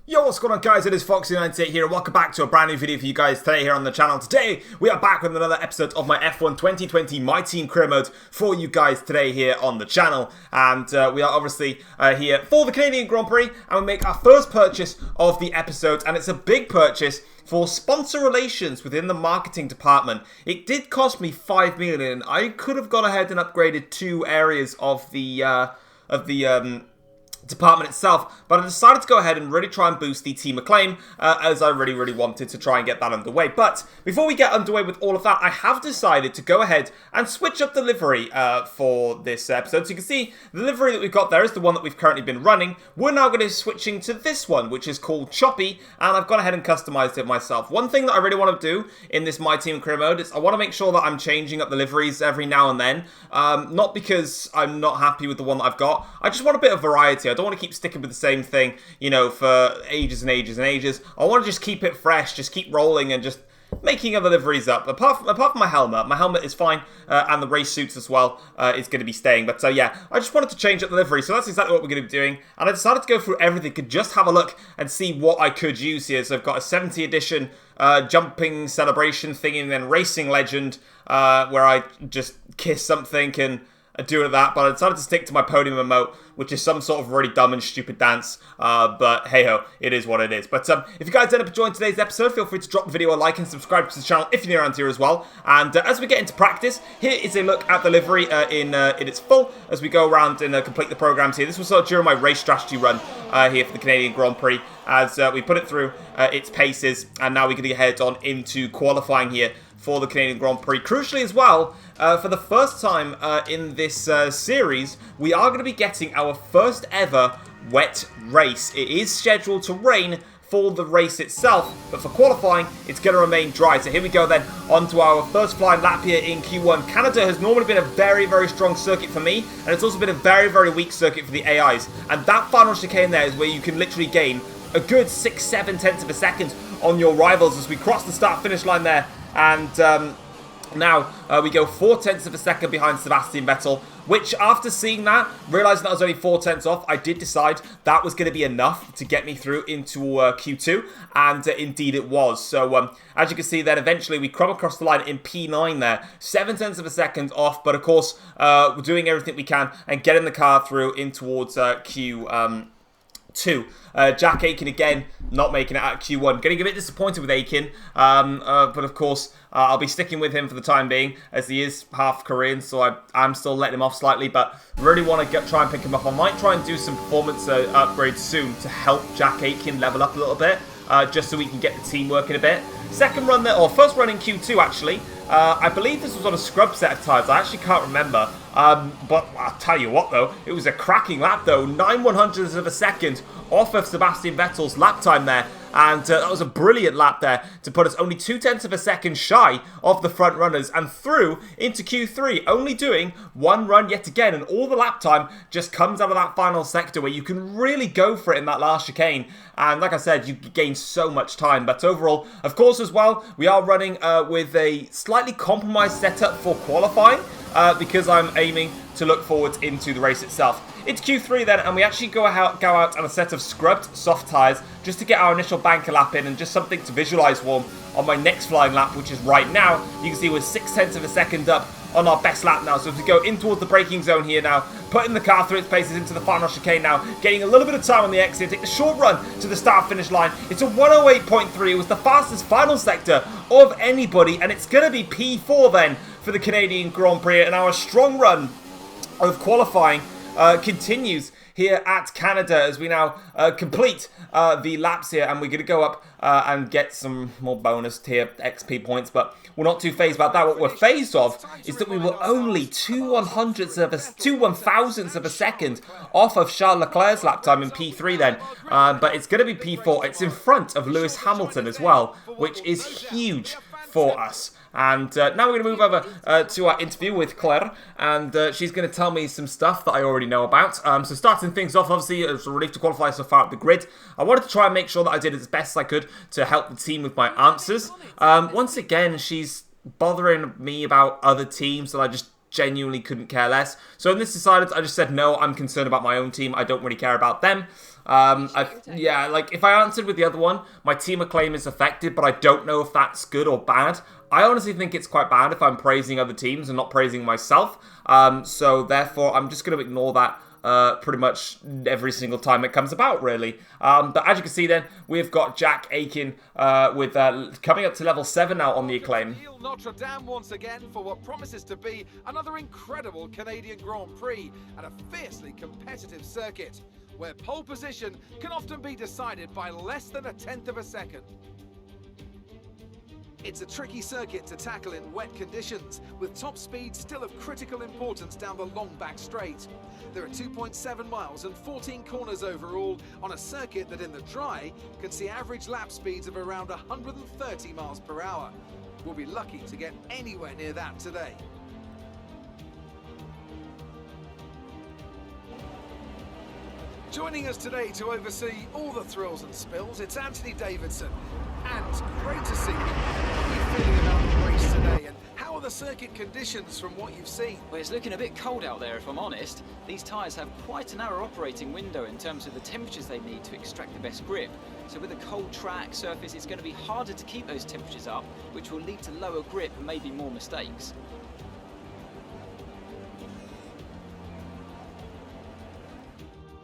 Yo, what's going on guys, it is Foxy98 here and welcome back to a brand new video for you guys today here on the channel. Today, we are back with another episode of my F1 2020 My Team Career Mode for you guys today here on the channel. And we are obviously here for the Canadian Grand Prix and we make our first purchase of the episode, and it's a big purchase for sponsor relations within the marketing department. It did cost me 5 million. I could have gone ahead and upgraded 2 areas of the department itself, but I decided to go ahead and really try and boost the team acclaim as I really wanted to try and get that underway. But before we get underway with all of that, I have decided to go ahead and switch up the livery for this episode. So you can see the livery that we've got there is the one that we've currently been running. We're now going to be switching to this one, which is called Choppy, and I've gone ahead and customized it myself. One thing that I really want to do in this My Team Career Mode is I want to make sure that I'm changing up the liveries every now and then. Not because I'm not happy with the one that I've got. I just want a bit of variety. I don't want to keep sticking with the same thing, you know, for ages and ages and ages. I want to just keep it fresh, just keep rolling and just making other liveries up. Apart from my helmet is fine, and the race suits as well is going to be staying. But yeah, I just wanted to change up the livery, so that's exactly what we're going to be doing. And I decided to go through everything, could just have a look and see what I could use here. So I've got a 70 edition jumping celebration thing, and then racing legend, where I just kiss something and do it that, but I decided to stick to my podium emote, which is some sort of really dumb and stupid dance, but hey-ho, it is what it is. But if you guys end up enjoying today's episode, feel free to drop the video a like and subscribe to the channel if you're new around here as well. And as we get into practice, here is a look at the livery in its full, as we go around and complete the programs here. This was during my race strategy run here for the Canadian Grand Prix, as we put it through its paces, and now we're going to head on into qualifying here for the Canadian Grand Prix. Crucially as well, for the first time in this series, we are going to be getting our first ever wet race. It is scheduled to rain for the race itself, but for qualifying, it's going to remain dry. So here we go then, onto our first flying lap here in Q1. Canada has normally been a very strong circuit for me, and it's also been a very weak circuit for the AIs. And that final chicane there is where you can literally gain a good 6-7 tenths of a second on your rivals as we cross the start-finish line there. And now we go 4 tenths of a second behind Sebastian Vettel, which after seeing that, realising that I was only 4 tenths off, I did decide that was going to be enough to get me through into Q2, and indeed it was. So as you can see then, eventually we come across the line in P9 there, 7 tenths of a second off, but of course we're doing everything we can and getting the car through in towards Q2. Jack Aitken again not making it at Q1. Getting a bit disappointed with Aitken, but of course I'll be sticking with him for the time being, as he is half Korean, so I'm still letting him off slightly, but really want to try and pick him up. I might try and do some performance upgrades soon to help Jack Aitken level up a little bit, just so we can get the team working a bit. Second run there, or first run in Q2 actually. I believe this was on a scrub set of tyres. I actually can't remember. But I'll tell you what though, it was a cracking lap though. 9/100ths of a second off of Sebastian Vettel's lap time there. And that was a brilliant lap there to put us only 2 tenths of a second shy of the front runners and through into Q3, only doing 1 run yet again. And all the lap time just comes out of that final sector where you can really go for it in that last chicane. And like I said, you gain so much time. But overall, of course as well, we are running with a slightly compromised setup for qualifying, because I'm aiming to look forward into the race itself. It's Q3 then, and we actually go out on a set of scrubbed soft tyres just to get our initial banker lap in and just something to visualise warm on my next flying lap, which is right now. You can see we're 6 tenths of a second up on our best lap now. So as we go in towards the braking zone here now, putting the car through its paces into the final chicane now, getting a little bit of time on the exit, take the short run to the start-finish line. It's a 108.3. It was the fastest final sector of anybody, and it's going to be P4 then for the Canadian Grand Prix, and our strong run of qualifying continues here at Canada as we now complete the laps here, and we're going to go up and get some more bonus tier XP points, but we're not too phased about that. What we're phased of is that we were only 2/1000ths of a second off of Charles Leclerc's lap time in P3 then, but it's going to be P4. It's in front of Lewis Hamilton as well, which is huge for us. And now we're going to move over to our interview with Claire, and she's going to tell me some stuff that I already know about. So starting things off, obviously, it's a relief to qualify so far at the grid. I wanted to try and make sure that I did as best as I could to help the team with my answers. Once again, she's bothering me about other teams that I just genuinely couldn't care less. So in this decided, I just said, no, I'm concerned about my own team. I don't really care about them. Yeah, like if I answered with the other one, my team acclaim is affected, but I don't know if that's good or bad. I honestly think it's quite bad if I'm praising other teams and not praising myself. So therefore, I'm just going to ignore that pretty much every single time it comes about, really. But as you can see then, we've got Jack Aiken with coming up to level 7 now on the acclaim. Notre Dame once again for what promises to be another incredible Canadian Grand Prix at a fiercely competitive circuit, where pole position can often be decided by less than 1/10 of a second. It's a tricky circuit to tackle in wet conditions, with top speed still of critical importance down the long back straight. There are 2.7 miles and 14 corners overall on a circuit that in the dry can see average lap speeds of around 130 miles per hour. We'll be lucky to get anywhere near that today. Joining us today to oversee all the thrills and spills, it's Anthony Davidson. And great to see you. How are you feeling about the race today, and how are the circuit conditions from what you've seen? Well, it's looking a bit cold out there, if I'm honest. These tyres have quite a narrow operating window in terms of the temperatures they need to extract the best grip. So with a cold track surface, it's going to be harder to keep those temperatures up, which will lead to lower grip and maybe more mistakes.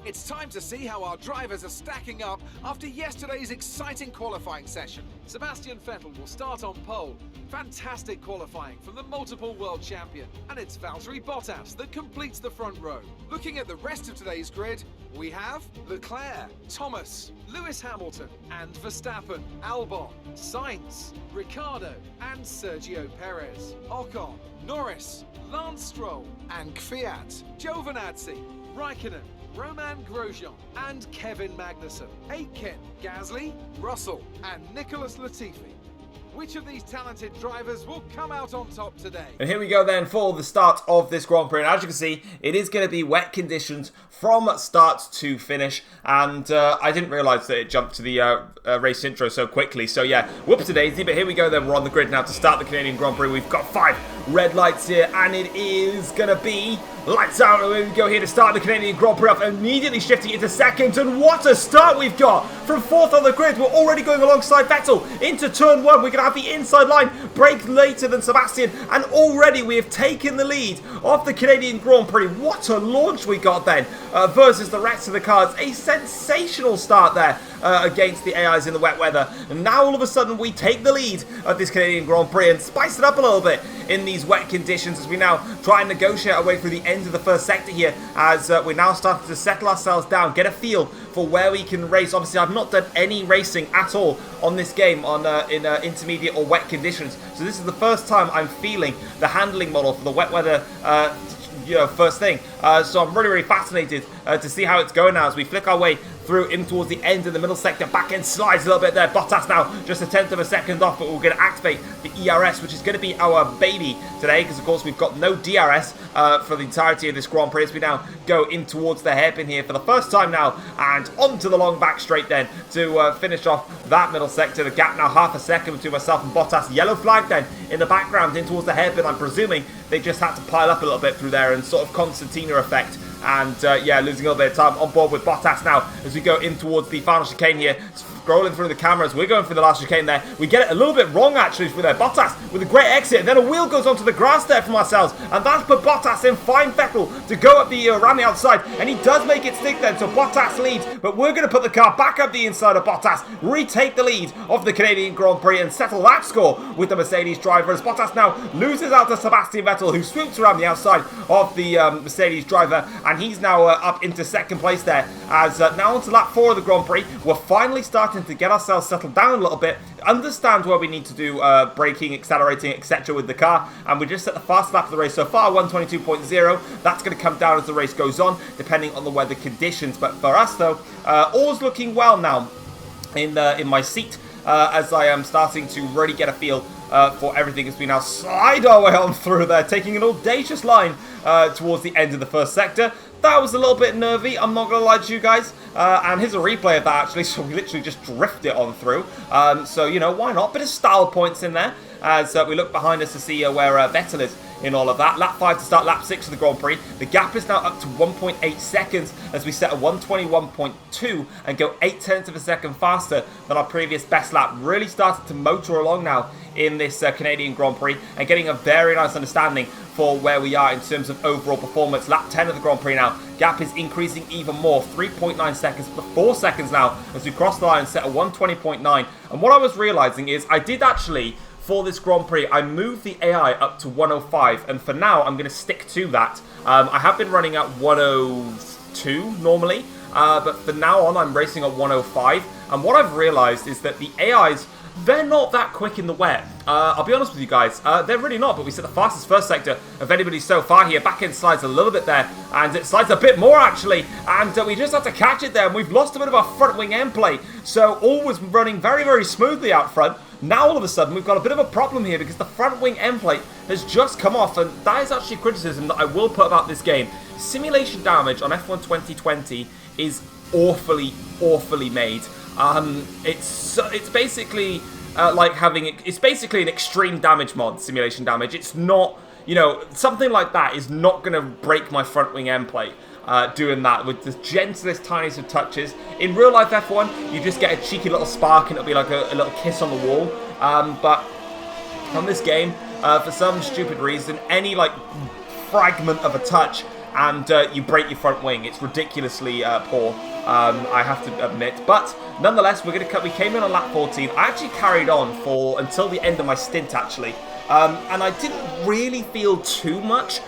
It's time to see how our drivers are stacking up after yesterday's exciting qualifying session. Sebastian Vettel will start on pole. Fantastic qualifying from the multiple world champion. And it's Valtteri Bottas that completes the front row. Looking at the rest of today's grid, we have Leclerc, Thomas, Lewis Hamilton and Verstappen, Albon, Sainz, Ricciardo and Sergio Perez, Ocon, Norris, Lance Stroll and Kvyat, Giovinazzi, Raikkonen, Roman Grosjean and Kevin Magnussen, Aitken, Gasly, Russell and Nicholas Latifi. Which of these talented drivers will come out on top today? And here we go then for the start of this Grand Prix. And as you can see, it is going to be wet conditions from start to finish. And I didn't realise that it jumped to the race intro so quickly. So yeah, whoops-a-daisy. But here we go then. We're on the grid now to start the Canadian Grand Prix. We've got 5 red lights here. And it is going to be lights out. And we go here to start the Canadian Grand Prix off. Immediately shifting into second. And what a start we've got. From 4th on the grid, we're already going alongside Vettel into turn 1. We're going to have the inside line break later than Sebastian, and already we have taken the lead of the Canadian Grand Prix. What a launch we got then versus the rest of the cars. A sensational start there against the AIs in the wet weather, and now all of a sudden we take the lead of this Canadian Grand Prix and spice it up a little bit in these wet conditions as we now try and negotiate our way through the end of the first sector here, as we're now starting to settle ourselves down, get a feel for where we can race. Obviously I've not done any racing at all on this game on in intermediate or wet conditions, so this is the first time I'm feeling the handling model for the wet weather first thing. So I'm really fascinated to see how it's going now as we flick our way through in towards the end of the middle sector. Back end slides a little bit there. Bottas now just 1/10 of a second off, but we're going to activate the ERS, which is going to be our baby today, because of course we've got no DRS for the entirety of this Grand Prix as we now go in towards the hairpin here for the first time now, and onto the long back straight then to finish off that middle sector. The gap now 1/2 a second between myself and Bottas. Yellow flag then in the background in towards the hairpin. I'm presuming they just had to pile up a little bit through there and sort of concertina effect. And yeah, losing a little bit of time on board with Bottas now as we go in towards the final chicane here. Scrolling through the cameras, we're going for the last chicane there. We get it a little bit wrong actually for there. Bottas with a great exit, and then a wheel goes onto the grass there from ourselves, and that's put Bottas in fine Vettel to go up the around the outside, and he does make it stick then, so Bottas leads, but we're going to put the car back up the inside of Bottas, retake the lead of the Canadian Grand Prix and settle that score with the Mercedes driver, as Bottas now loses out to Sebastian Vettel, who swoops around the outside of the Mercedes driver, and he's now up into second place there, as now onto lap 4 of the Grand Prix. We're finally starting to get ourselves settled down a little bit, understand where we need to do braking, accelerating, etc. with the car, and we just set the fast lap of the race so far, 122.0. That's going to come down as the race goes on, depending on the weather conditions. But for us though, all's looking well now in my seat, as I am starting to really get a feel for everything as we now slide our way on through there, taking an audacious line towards the end of the first sector. That was a little bit nervy, I'm not going to lie to you guys. And here's a replay of that actually, so we literally just drift it on through. So, you know, why not? Bit of style points in there as we look behind us to see where Vettel is in all of that. Lap 5 to start lap 6 of the Grand Prix. The gap is now up to 1.8 seconds as we set a 121.2 and go 0.8 of a second faster than our previous best lap. Really started to motor along now in this Canadian Grand Prix and getting a very nice understanding for where we are in terms of overall performance. Lap 10 of the Grand Prix now. Gap is increasing even more. 3.9 seconds, but 4 seconds now as we cross the line and set a 120.9. And what I was realizing is I did actually, for this Grand Prix, I moved the AI up to 105. And for now, I'm going to stick to that. I have been running at 102 normally. But for now on, I'm racing at 105. And what I've realized is that the AIs, they're not that quick in the wet. I'll be honest with you guys, they're really not, but we set the fastest first sector of anybody so far here. Back end slides a little bit there, and it slides a bit more actually, and we just have to catch it there, and we've lost a bit of our front wing end plate. So all was running very, very smoothly out front. Now all of a sudden we've got a bit of a problem here because the front wing end plate has just come off, and that is actually criticism that I will put about this game. Simulation damage on F1 2020 is awfully, awfully made. It's basically it's basically an extreme damage mod, simulation damage. It's not, you know, something like that is not going to break my front wing end plate. Doing that with the gentlest, tiniest of touches. In real life F1, you just get a cheeky little spark and it'll be like a little kiss on the wall. But on this game, for some stupid reason, any like fragment of a touch and you break your front wing. It's ridiculously poor, I have to admit. But nonetheless, we came in on lap 14. I actually carried on until the end of my stint, actually. And I didn't really feel too much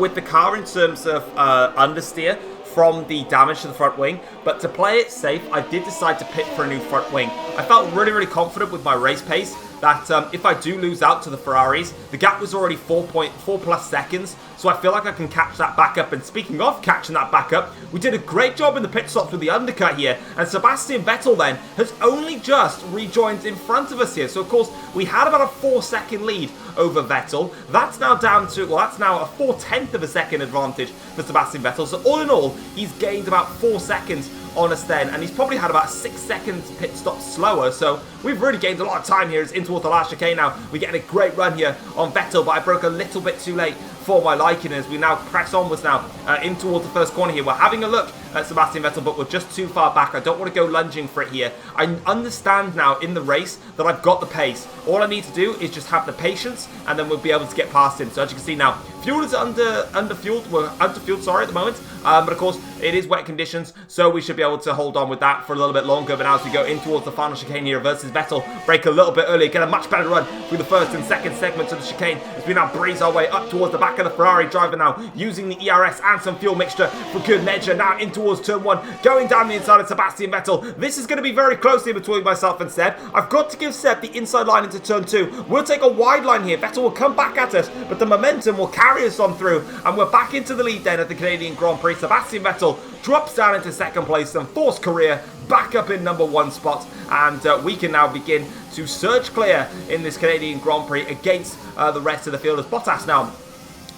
with the car in terms of understeer from the damage to the front wing. But to play it safe, I did decide to pit for a new front wing. I felt really, really confident with my race pace that if I do lose out to the Ferraris, the gap was already 4.4 plus seconds, so I feel like I can catch that back up. And speaking of catching that back up, we did a great job in the pit stops with the undercut here, and Sebastian Vettel then has only just rejoined in front of us here. So of course, we had about a 4-second lead over Vettel. That's now down to, well, that's now a 4/10 of a second advantage for Sebastian Vettel. So all in all, he's gained about 4 seconds on us then, and he's probably had about 6 seconds pit stop slower, so we've really gained a lot of time here. It's in towards the last chicane now. We're getting a great run here on Vettel, but I broke a little bit too late for my liking as we now press onwards now in towards the first corner here. We're having a look at Sebastian Vettel, but we're just too far back. I don't want to go lunging for it here. I understand now in the race that I've got the pace. All I need to do is just have the patience, and then we'll be able to get past him. So as you can see now, fuel is underfueled. We're underfueled, sorry, at the moment. But of course, it is wet conditions, so we should be able to hold on with that for a little bit longer. But now as we go in towards the final chicane here versus Vettel, brake a little bit earlier, get a much better run through the first and second segments of the chicane as we now breeze our way up towards the back of the Ferrari driver now, using the ERS and some fuel mixture for good measure. Now in towards turn 1, going down the inside of Sebastian Vettel. This is going to be very close here between myself and Seb. I've got to give Seb the inside line into turn 2. We'll take a wide line here. Vettel will come back at us, but the momentum will carry us on through, and we're back into the lead then at the Canadian Grand Prix. Sebastian Vettel drops down into second place and forced career back up in number 1 spot, and we can now begin to surge clear in this Canadian Grand Prix against the rest of the field as Bottas now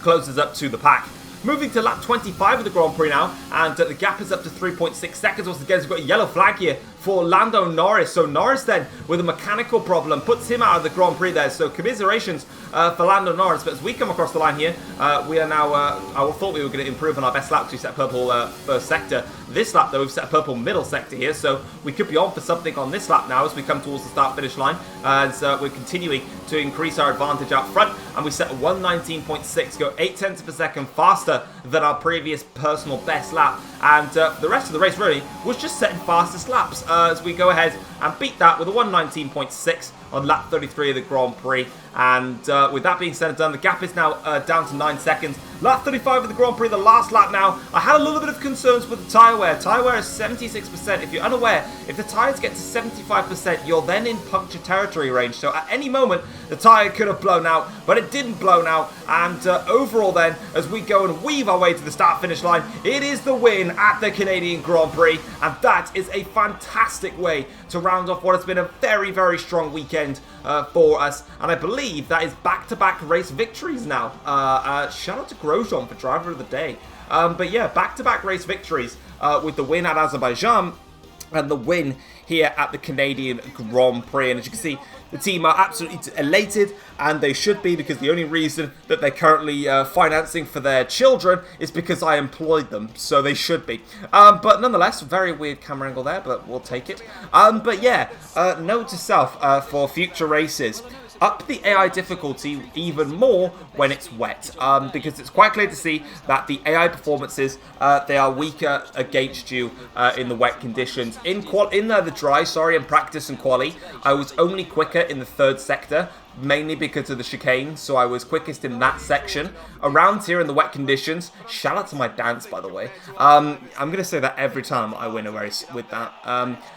closes up to the pack. Moving to lap 25 of the Grand Prix now, and the gap is up to 3.6 seconds. Once again, we've got a yellow flag here for Lando Norris. So Norris then, with a mechanical problem, puts him out of the Grand Prix there. So commiserations for Lando Norris. But as we come across the line here, we are now, I thought we were going to improve on our best lap because we set purple first sector. This lap, though, we've set a purple middle sector here. So we could be on for something on this lap now as we come towards the start-finish line. As we're continuing to increase our advantage out front. And we set a 119.6, go 0.8 of a second faster than our previous personal best lap. And the rest of the race really was just setting fastest laps as we go ahead and beat that with a 119.6 on lap 33 of the Grand Prix. And with that being said and done, the gap is now down to 9 seconds. Lap 35 of the Grand Prix, the last lap now. I had a little bit of concerns with the tyre wear. Tyre wear is 76%. If you're unaware, if the tyres get to 75%, you're then in puncture territory range. So at any moment, the tyre could have blown out, but it didn't blow out. And overall then, as we go and weave our way to the start-finish line, it is the win at the Canadian Grand Prix. And that is a fantastic way to round off what has been a very, very strong weekend for us. And I believe that is back-to-back race victories now. Shout out to Grosjean for driver of the day. But yeah, back-to-back race victories with the win at Azerbaijan. and the win here at the Canadian Grand Prix. And as you can see, the team are absolutely elated, and they should be, because the only reason that they're currently financing for their children is because I employed them, so they should be. But nonetheless, very weird camera angle there, but we'll take it. But yeah, note to self for future races. Up the AI difficulty even more when it's wet, because it's quite clear to see that the AI performances, they are weaker against you in the wet conditions. In the dry, in practice and quali, I was only quicker in the third sector, mainly because of the chicane, so I was quickest in that section. Around here in the wet conditions, shout out to my dance, by the way. I'm gonna say that every time I win a race with that.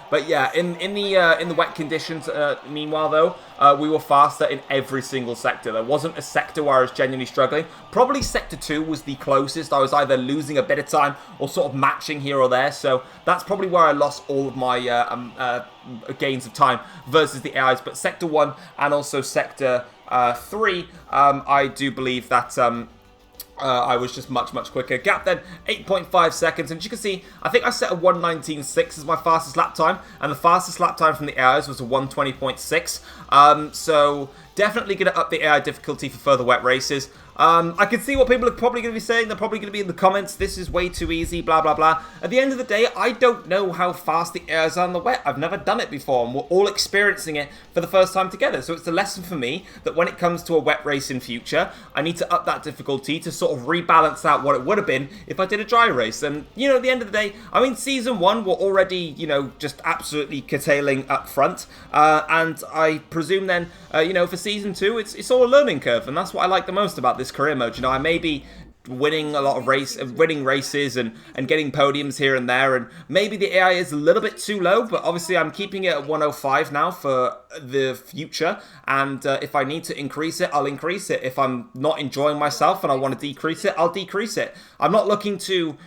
But yeah, in the wet conditions, meanwhile though, we were faster in every single sector. There wasn't a sector where I was genuinely struggling. Probably sector 2 was the closest. I was either losing a bit of time or sort of matching here or there. So that's probably where I lost all of my gains of time versus the AIs. But sector 1 and also sector 3, I do believe that I was just much quicker. Gap then 8.5 seconds, and as you can see, I think I set a 1:19.6 as my fastest lap time, and the fastest lap time from the AIs was a 1:20.6. So definitely going to up the AI difficulty for further wet races. I can see what people are probably going to be saying. They're probably going to be in the comments, this is way too easy, blah, blah, blah. At the end of the day, I don't know how fast the airs are on the wet. I've never done it before, and we're all experiencing it for the first time together. So it's a lesson for me that when it comes to a wet race in future, I need to up that difficulty to sort of rebalance out what it would have been if I did a dry race. And, you know, at the end of the day, I mean, Season 1, we're already, you know, just absolutely curtailing up front. And I presume then, you know, for Season 2, it's all a learning curve, and that's what I like the most about this career mode. You know, I may be winning a lot of winning races and getting podiums here and there, and maybe the AI is a little bit too low, but obviously I'm keeping it at 105 now for the future, and if I need to increase it, I'll increase it. If I'm not enjoying myself and I want to decrease it, I'll decrease it. I'm not looking to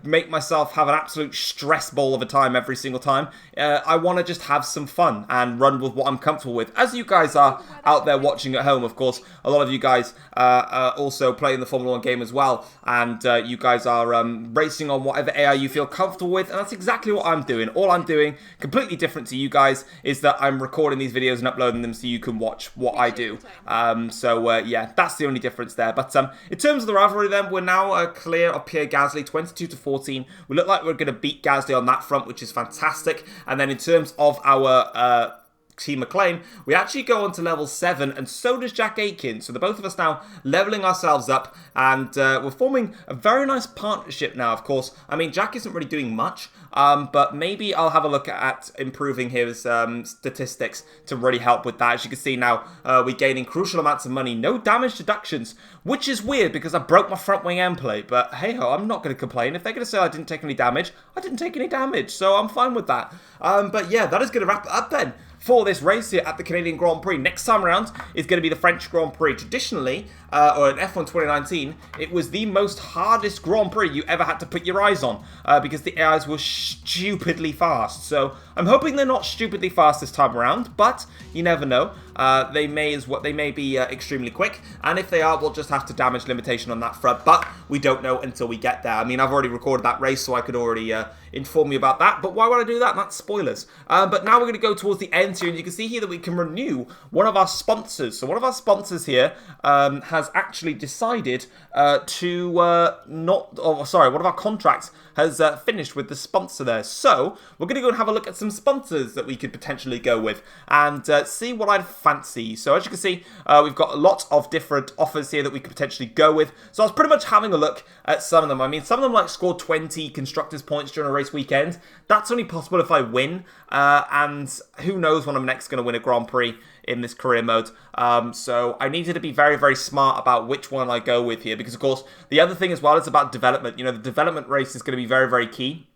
make myself have an absolute stress ball of a time every single time. I want to just have some fun and run with what I'm comfortable with. As you guys are out there watching at home, of course, a lot of you guys are also playing the Formula 1 game as well, and you guys are racing on whatever AI you feel comfortable with, and that's exactly what I'm doing. All I'm doing, completely different to you guys, is that I'm recording these videos and uploading them so you can watch what I do. Yeah, that's the only difference there. But in terms of the rivalry then, we're now clear of Pierre Gasly, 22-14. We look like we're going to beat Gasly on that front, which is fantastic. And then in terms of our Team McLean, we actually go on to level 7, and so does Jack Aitken. So the both of us now leveling ourselves up, and we're forming a very nice partnership now, of course. I mean, Jack isn't really doing much, but maybe I'll have a look at improving his statistics to really help with that. As you can see now, we're gaining crucial amounts of money, no damage deductions, which is weird because I broke my front wing end plate, but hey-ho, I'm not going to complain. If they're going to say I didn't take any damage, I didn't take any damage, so I'm fine with that. But yeah, that is going to wrap it up then for this race here at the Canadian Grand Prix. Next time around is going to be the French Grand Prix. Traditionally, or in F1 2019, it was the most hardest Grand Prix you ever had to put your eyes on, because the AIs were stupidly fast. So I'm hoping they're not stupidly fast this time around, but you never know. They may be extremely quick, and if they are, we'll just have to damage limitation on that front, but we don't know until we get there. I mean, I've already recorded that race, so I could already inform you about that, but why would I do that? That's spoilers. But now we're going to go towards the end here, and you can see here that we can renew one of our sponsors. So one of our sponsors here has actually decided one of our contracts has finished with the sponsor there. So we're going to go and have a look at some sponsors that we could potentially go with and see what I'd fancy. So as you can see, we've got a lot of different offers here that we could potentially go with. So I was pretty much having a look at some of them. I mean, some of them like scored 20 constructors points during a race weekend. That's only possible if I win, and who knows when I'm next going to win a Grand Prix in this career mode. So I needed to be very, very smart about which one I go with here, because of course the other thing as well is about development. You know, the development race is going to be very, very key.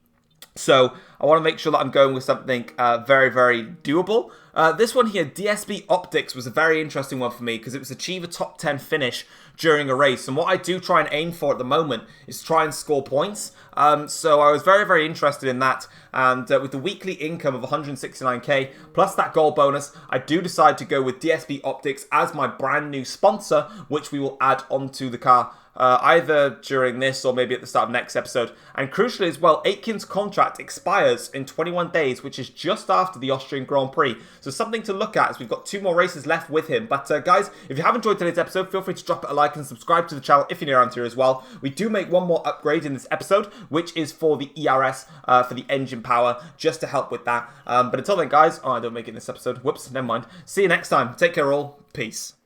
So I want to make sure that I'm going with something very, very doable. This one here, DSB Optics, was a very interesting one for me because it was achieve a top 10 finish during a race. And what I do try and aim for at the moment is try and score points. So I was very, very interested in that. And with the weekly income of 169k plus that gold bonus, I do decide to go with DSB Optics as my brand new sponsor, which we will add onto the car either during this or maybe at the start of next episode. And crucially as well, Aitken's contract expires in 21 days, which is just after the Austrian Grand Prix. So something to look at as we've got 2 more races left with him. But guys, if you have enjoyed today's episode, feel free to drop it a like and subscribe to the channel if you're new around here as well. We do make one more upgrade in this episode, which is for the ERS, for the engine power, just to help with that. But until then, guys, I don't make it in this episode. Whoops, never mind. See you next time. Take care all. Peace.